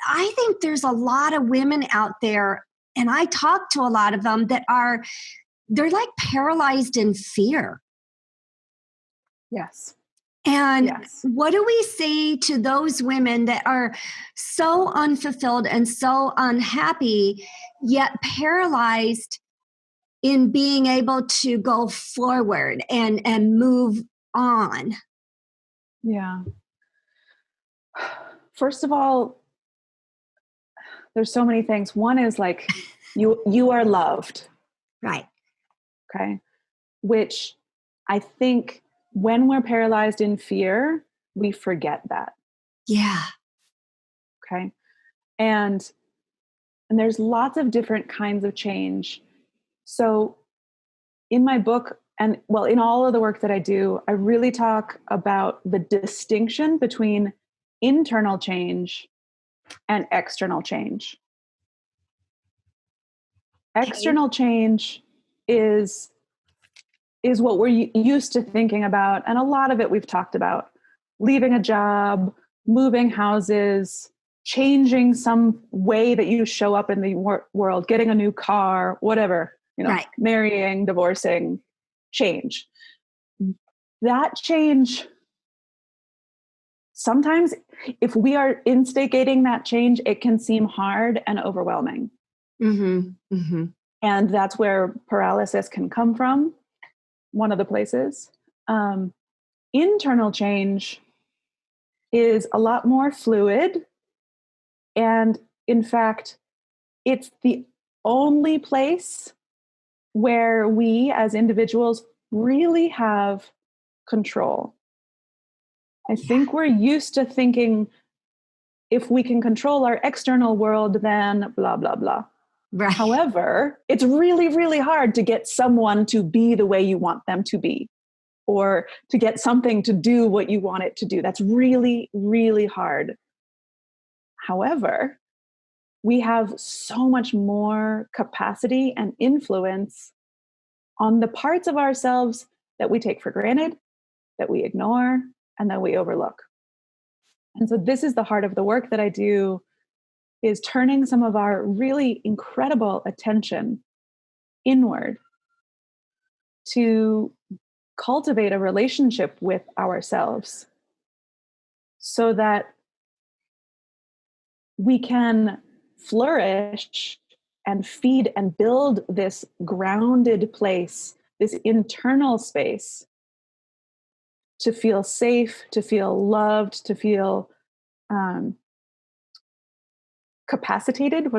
I think there's a lot of women out there, and I talk to a lot of them they're like paralyzed in fear. Yes. And yes. What do we say to those women that are so unfulfilled and so unhappy, yet paralyzed in being able to go forward and move on? Yeah. First of all, there's so many things. One is like, you are loved. Right. Okay. Which I think when we're paralyzed in fear, we forget that. Yeah. Okay. And there's lots of different kinds of change. So in my book, and well, in all of the work that I do, I really talk about the distinction between internal change and external change. External change is what we're used to thinking about. And a lot of it we've talked about: leaving a job, moving houses, changing some way that you show up in the world, getting a new car, whatever, Right. Marrying, divorcing, change. That change, sometimes if we are instigating that change, it can seem hard and overwhelming. Mm-hmm. Mm-hmm. And that's where paralysis can come from. One of the places. Internal change is a lot more fluid. And in fact, it's the only place where we as individuals really have control. I think we're used to thinking if we can control our external world, then blah, blah, blah. Right. However, it's really, really hard to get someone to be the way you want them to be, or to get something to do what you want it to do. That's really, really hard. However, we have so much more capacity and influence on the parts of ourselves that we take for granted, that we ignore, and that we overlook. And so this is the heart of the work that I do, is turning some of our really incredible attention inward to cultivate a relationship with ourselves so that we can flourish and feed and build this grounded place, this internal space, to feel safe, to feel loved, to feel capacitated,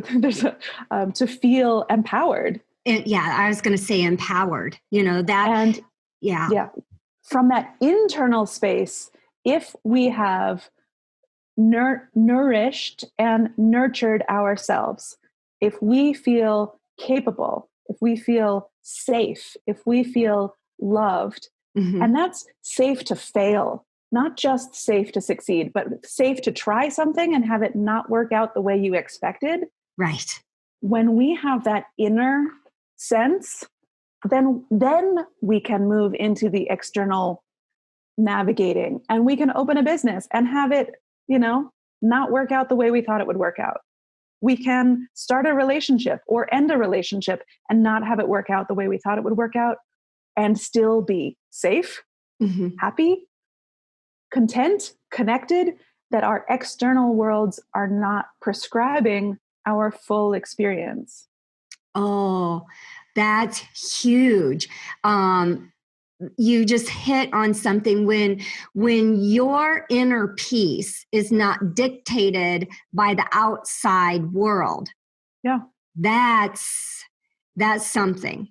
to feel empowered. Yeah, I was going to say empowered, that. And yeah. From that internal space, if we have nourished and nurtured ourselves, if we feel capable, if we feel safe, if we feel loved, Mm-hmm. and that's safe to fail, not just safe to succeed, but safe to try something and have it not work out the way you expected. Right. When we have that inner sense, then we can move into the external navigating, and we can open a business and have it, not work out the way we thought it would work out. We can start a relationship or end a relationship and not have it work out the way we thought it would work out, and still be safe, mm-hmm. happy, content, connected, that our external worlds are not prescribing our full experience. Oh, that's huge. You just hit on something. When your inner peace is not dictated by the outside world. Yeah. That's something.